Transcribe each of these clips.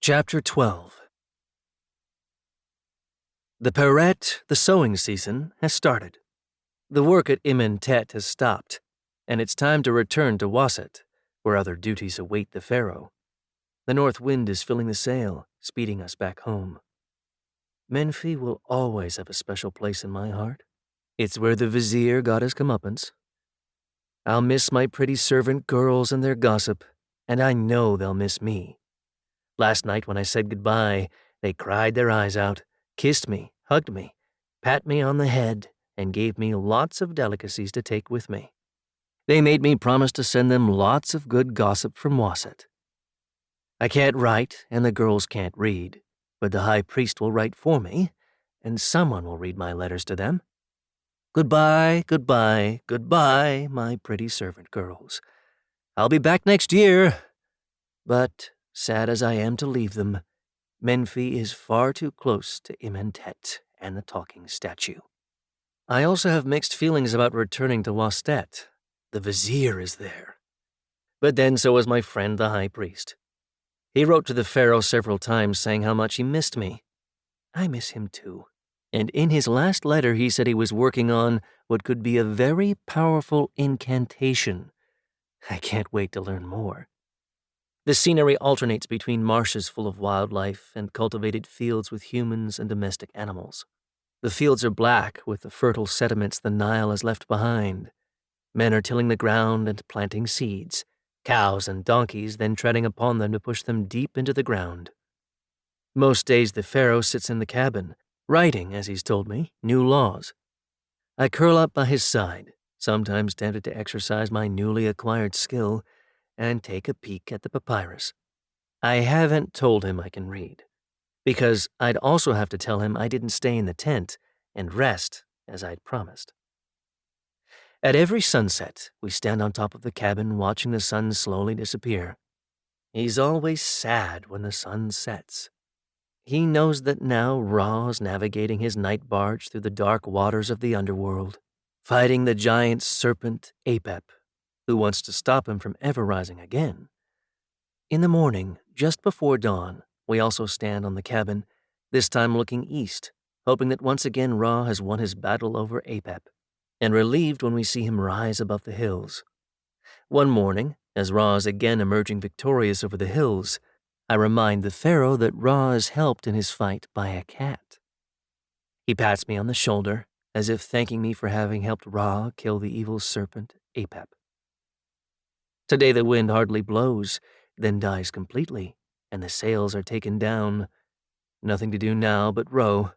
Chapter 12. The Perrette, the sowing season, has started. The work at Imentet has stopped, and it's time to return to Wasset, where other duties await the pharaoh. The north wind is filling the sail, speeding us back home. Menfi will always have a special place in my heart. It's where the vizier got his comeuppance. I'll miss my pretty servant girls and their gossip, and I know they'll miss me. Last night when I said goodbye, they cried their eyes out, kissed me, hugged me, pat me on the head, and gave me lots of delicacies to take with me. They made me promise to send them lots of good gossip from Wasset. I can't write, and the girls can't read, but the high priest will write for me, and someone will read my letters to them. Goodbye, goodbye, goodbye, my pretty servant girls. I'll be back next year. But, sad as I am to leave them, Menfi is far too close to Imentet and the talking statue. I also have mixed feelings about returning to Wastet. The vizier is there. But then so is my friend the high priest. He wrote to the pharaoh several times saying how much he missed me. I miss him too. And in his last letter he said he was working on what could be a very powerful incantation. I can't wait to learn more. The scenery alternates between marshes full of wildlife and cultivated fields with humans and domestic animals. The fields are black with the fertile sediments the Nile has left behind. Men are tilling the ground and planting seeds, cows and donkeys then treading upon them to push them deep into the ground. Most days the pharaoh sits in the cabin, writing, as he's told me, new laws. I curl up by his side, sometimes tempted to exercise my newly acquired skill and take a peek at the papyrus. I haven't told him I can read, because I'd also have to tell him I didn't stay in the tent and rest as I'd promised. At every sunset, we stand on top of the cabin watching the sun slowly disappear. He's always sad when the sun sets. He knows that now Ra is navigating his night barge through the dark waters of the underworld, fighting the giant serpent Apep, who wants to stop him from ever rising again. In the morning, just before dawn, we also stand on the cabin, this time looking east, hoping that once again Ra has won his battle over Apep, and relieved when we see him rise above the hills. One morning, as Ra is again emerging victorious over the hills, I remind the pharaoh that Ra is helped in his fight by a cat. He pats me on the shoulder, as if thanking me for having helped Ra kill the evil serpent Apep. Today the wind hardly blows, then dies completely, and the sails are taken down. Nothing to do now but row.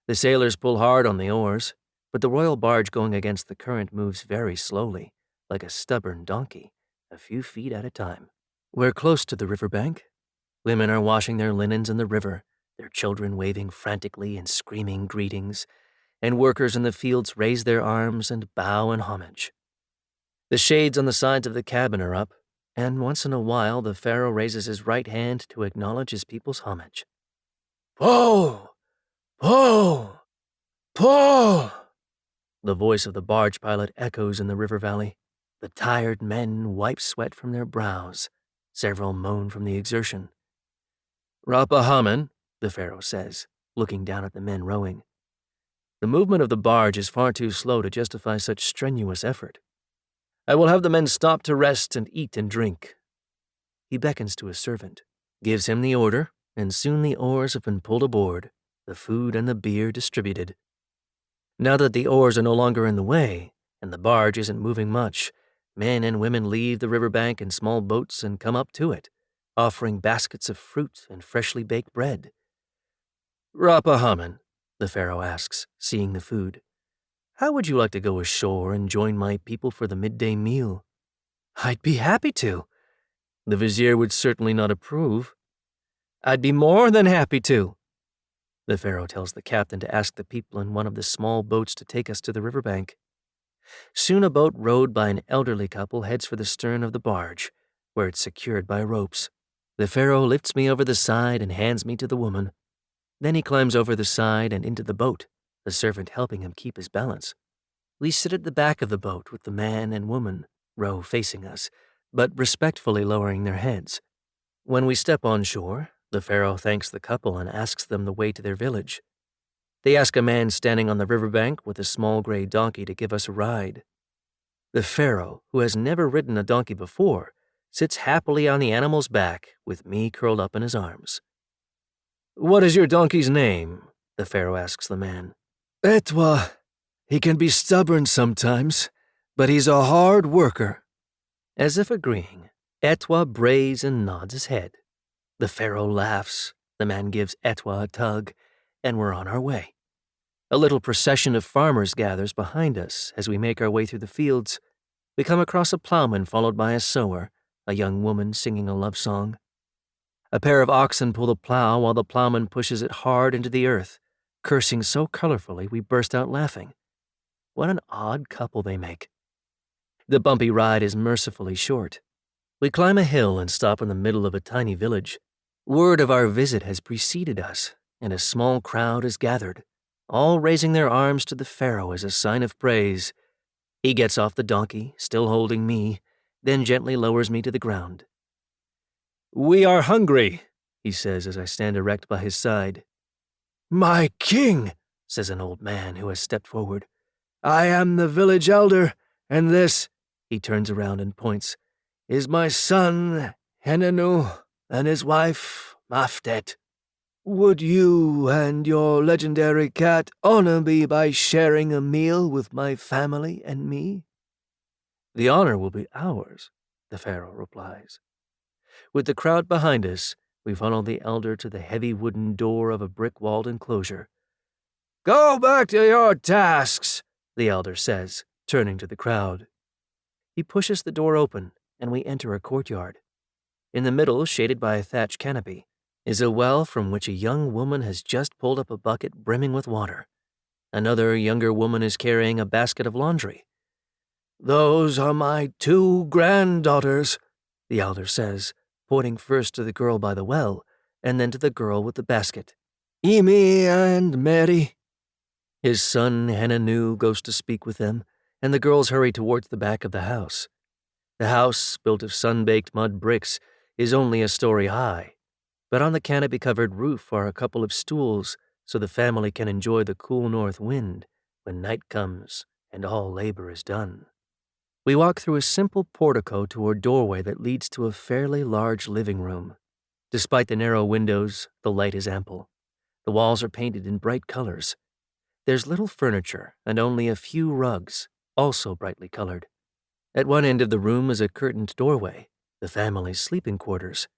The sailors pull hard on the oars, but the royal barge going against the current moves very slowly, like a stubborn donkey, a few feet at a time. We're close to the riverbank. Women are washing their linens in the river, their children waving frantically and screaming greetings, and workers in the fields raise their arms and bow in homage. The shades on the sides of the cabin are up, and once in a while the pharaoh raises his right hand to acknowledge his people's homage. Po! Po! Po! The voice of the barge pilot echoes in the river valley. The tired men wipe sweat from their brows. Several moan from the exertion. Rapahamen, the pharaoh says, looking down at the men rowing. The movement of the barge is far too slow to justify such strenuous effort. I will have the men stop to rest and eat and drink. He beckons to a servant, gives him the order, and soon the oars have been pulled aboard, the food and the beer distributed. Now that the oars are no longer in the way, and the barge isn't moving much, men and women leave the riverbank in small boats and come up to it, offering baskets of fruit and freshly baked bread. Rapahamen, the pharaoh asks, seeing the food, how would you like to go ashore and join my people for the midday meal? I'd be happy to. The vizier would certainly not approve. I'd be more than happy to. The pharaoh tells the captain to ask the people in one of the small boats to take us to the riverbank. Soon a boat rowed by an elderly couple heads for the stern of the barge, where it's secured by ropes. The pharaoh lifts me over the side and hands me to the woman. Then he climbs over the side and into the boat, the servant helping him keep his balance. We sit at the back of the boat with the man and woman, row facing us, but respectfully lowering their heads. When we step on shore, The pharaoh thanks the couple and asks them the way to their village. They ask a man standing on the riverbank with a small gray donkey to give us a ride. The pharaoh, who has never ridden a donkey before, sits happily on the animal's back with me curled up in his arms. "What is your donkey's name?" the pharaoh asks the man. "Etwa. He can be stubborn sometimes, but he's a hard worker." As if agreeing, Etwa brays and nods his head. The pharaoh laughs, the man gives Etwa a tug, and we're on our way. A little procession of farmers gathers behind us as we make our way through the fields. We come across a plowman followed by a sower, a young woman singing a love song. A pair of oxen pull the plow while the plowman pushes it hard into the earth, cursing so colorfully we burst out laughing. What an odd couple they make. The bumpy ride is mercifully short. We climb a hill and stop in the middle of a tiny village. Word of our visit has preceded us, and a small crowd is gathered, all raising their arms to the pharaoh as a sign of praise. He gets off the donkey, still holding me, then gently lowers me to the ground. "We are hungry," he says as I stand erect by his side. "My king," says an old man who has stepped forward. "I am the village elder, and this," he turns around and points, "is my son, Henanu, and his wife, Maftet. Would you and your legendary cat honor me by sharing a meal with my family and me?" "The honor will be ours," the pharaoh replies. With the crowd behind us, we follow the elder to the heavy wooden door of a brick-walled enclosure. "Go back to your tasks," the elder says, turning to the crowd. He pushes the door open, and we enter a courtyard. In the middle, shaded by a thatch canopy, is a well from which a young woman has just pulled up a bucket brimming with water. Another younger woman is carrying a basket of laundry. "Those are my 2 granddaughters," the elder says, pointing first to the girl by the well, and then to the girl with the basket. "Emi and Mary." His son, Hananu, goes to speak with them, and the girls hurry towards the back of the house. The house, built of sun-baked mud bricks, is only a story high, but on the canopy-covered roof are a couple of stools so the family can enjoy the cool north wind when night comes and all labor is done. We walk through a simple portico to a doorway that leads to a fairly large living room. Despite the narrow windows, the light is ample. The walls are painted in bright colors. There's little furniture and only a few rugs, also brightly colored. At one end of the room is a curtained doorway, the family's sleeping quarters.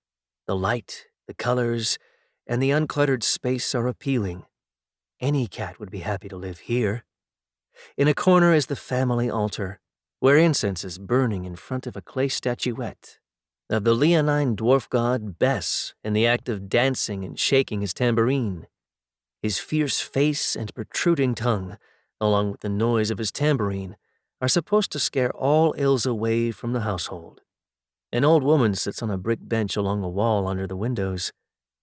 The light, the colors, and the uncluttered space are appealing. Any cat would be happy to live here. In a corner is the family altar, where incense is burning in front of a clay statuette of the leonine dwarf god Bes in the act of dancing and shaking his tambourine. His fierce face and protruding tongue, along with the noise of his tambourine, are supposed to scare all ills away from the household. An old woman sits on a brick bench along a wall under the windows.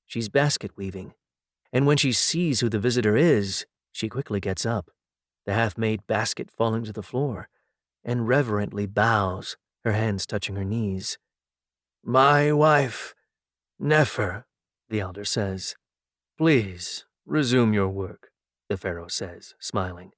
She's basket weaving, and when she sees who the visitor is, she quickly gets up, the half-made basket falling to the floor, and reverently bows, her hands touching her knees. "My wife, Nefer," the elder says. "Please, resume your work," the pharaoh says, smiling.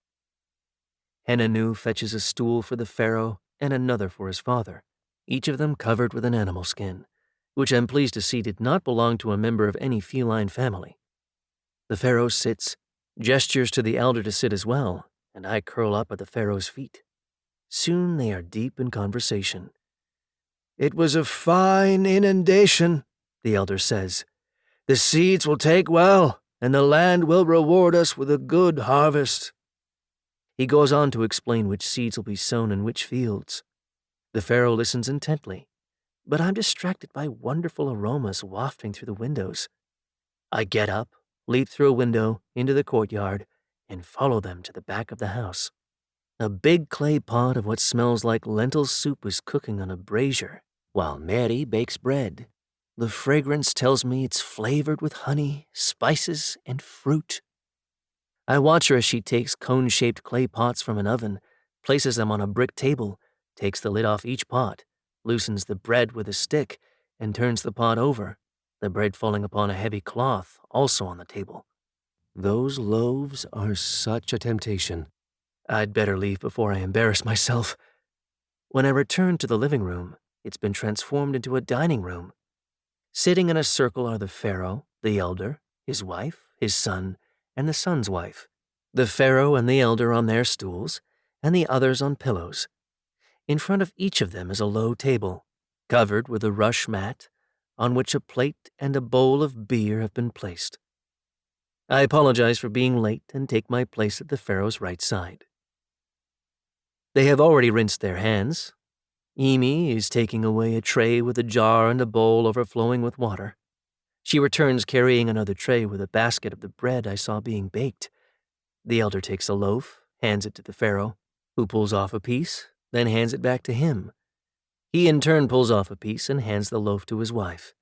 Hananu fetches a stool for the pharaoh and another for his father, each of them covered with an animal skin, which I'm pleased to see did not belong to a member of any feline family. The pharaoh sits, gestures to the elder to sit as well, and I curl up at the pharaoh's feet. Soon they are deep in conversation. "It was a fine inundation," the elder says. "The seeds will take well, and the land will reward us with a good harvest." He goes on to explain which seeds will be sown in which fields. The pharaoh listens intently, but I'm distracted by wonderful aromas wafting through the windows. I get up, leap through a window into the courtyard, and follow them to the back of the house. A big clay pot of what smells like lentil soup is cooking on a brazier, while Mary bakes bread. The fragrance tells me it's flavored with honey, spices, and fruit. I watch her as she takes cone-shaped clay pots from an oven, places them on a brick table, takes the lid off each pot, loosens the bread with a stick, and turns the pot over. the bread falling upon a heavy cloth also on the table. Those loaves are such a temptation. I'd better leave before I embarrass myself. When I return to the living room, it's been transformed into a dining room. Sitting in a circle are the pharaoh, the elder, his wife, his son, and the son's wife. The pharaoh and the elder on their stools, and the others on pillows. In front of each of them is a low table, covered with a rush mat, on which a plate and a bowl of beer have been placed. I apologize for being late and take my place at the pharaoh's right side. They have already rinsed their hands. Emi is taking away a tray with a jar and a bowl overflowing with water. She returns carrying another tray with a basket of the bread I saw being baked. The elder takes a loaf, hands it to the pharaoh, who pulls off a piece, then hands it back to him. He in turn pulls off a piece and hands the loaf to his wife.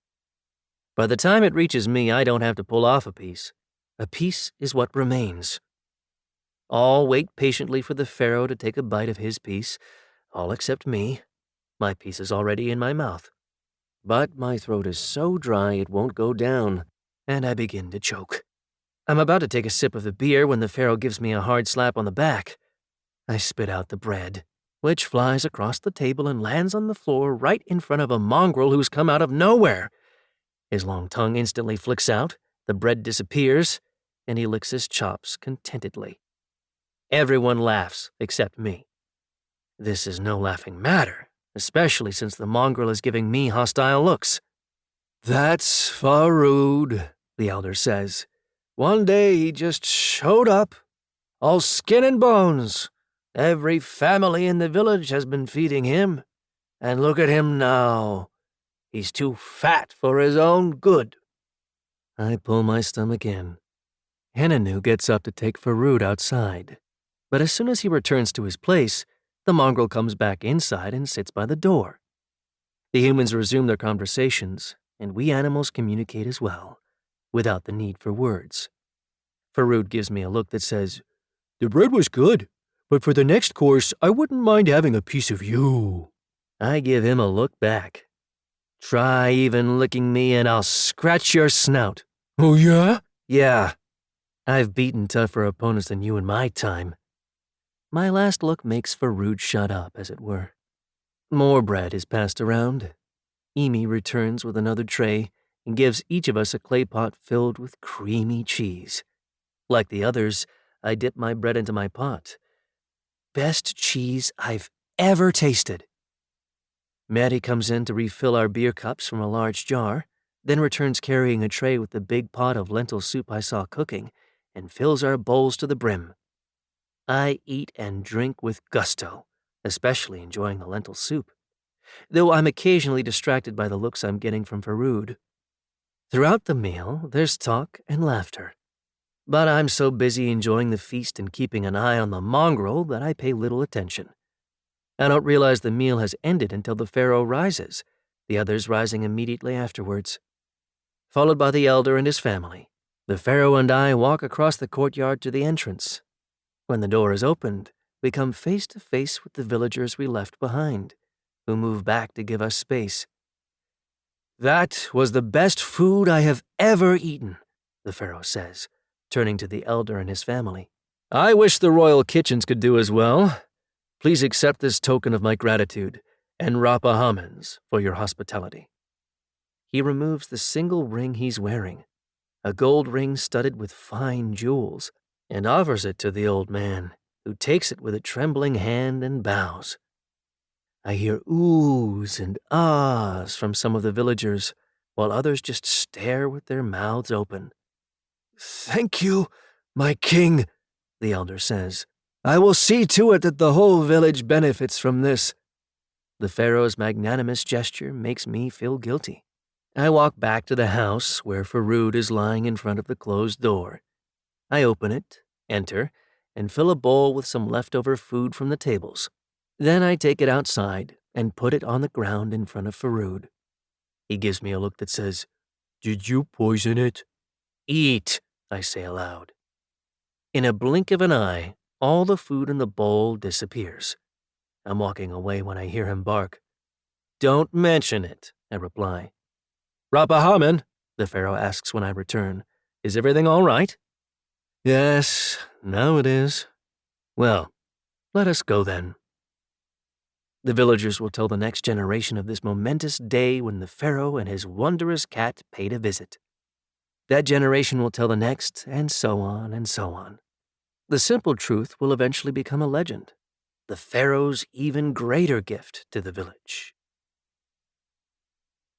By the time it reaches me, I don't have to pull off a piece. A piece is what remains. All wait patiently for the pharaoh to take a bite of his piece, all except me. My piece is already in my mouth. But my throat is so dry it won't go down, and I begin to choke. I'm about to take a sip of the beer when the pharaoh gives me a hard slap on the back. I spit out the bread, which flies across the table and lands on the floor right in front of a mongrel who's come out of nowhere. His long tongue instantly flicks out, the bread disappears, and he licks his chops contentedly. Everyone laughs except me. This is no laughing matter, especially since the mongrel is giving me hostile looks. That's Farood, the elder says. One day he just showed up, all skin and bones. Every family in the village has been feeding him. And look at him now. He's too fat for his own good. I pull my stomach in. Hananu gets up to take Farood outside. But as soon as he returns to his place, the mongrel comes back inside and sits by the door. The humans resume their conversations, and we animals communicate as well, without the need for words. Farood gives me a look that says, The bread was good, but for the next course, I wouldn't mind having a piece of you. I give him a look back. Try even licking me and I'll scratch your snout. Oh, yeah? Yeah. I've beaten tougher opponents than you in my time. My last look makes Farood shut up, as it were. More bread is passed around. Emi returns with another tray and gives each of us a clay pot filled with creamy cheese. Like the others, I dip my bread into my pot. Best cheese I've ever tasted. Maddie comes in to refill our beer cups from a large jar, then returns carrying a tray with the big pot of lentil soup I saw cooking, and fills our bowls to the brim. I eat and drink with gusto, especially enjoying the lentil soup, though I'm occasionally distracted by the looks I'm getting from Farood. Throughout the meal, there's talk and laughter. But I'm so busy enjoying the feast and keeping an eye on the mongrel that I pay little attention. I don't realize the meal has ended until the pharaoh rises, the others rising immediately afterwards. Followed by the elder and his family, the pharaoh and I walk across the courtyard to the entrance. When the door is opened, we come face to face with the villagers we left behind, who move back to give us space. That was the best food I have ever eaten, the pharaoh says, turning to the elder and his family. I wish the royal kitchens could do as well. Please accept this token of my gratitude and Rapa Hamens for your hospitality. He removes the single ring he's wearing, a gold ring studded with fine jewels, and offers it to the old man, who takes it with a trembling hand and bows. I hear oohs and ahs from some of the villagers, while others just stare with their mouths open. Thank you, my king, the elder says. I will see to it that the whole village benefits from this. The pharaoh's magnanimous gesture makes me feel guilty. I walk back to the house where Farood is lying in front of the closed door. I open it, enter, and fill a bowl with some leftover food from the tables. Then I take it outside and put it on the ground in front of Farood. He gives me a look that says, Did you poison it? Eat, I say aloud. In a blink of an eye, all the food in the bowl disappears. I'm walking away when I hear him bark. Don't mention it, I reply. Rapa Hamen, the pharaoh asks when I return. Is everything all right? Yes, now it is. Well, let us go then. The villagers will tell the next generation of this momentous day when the pharaoh and his wondrous cat paid a visit. That generation will tell the next, and so on and so on. The simple truth will eventually become a legend, the pharaoh's even greater gift to the village.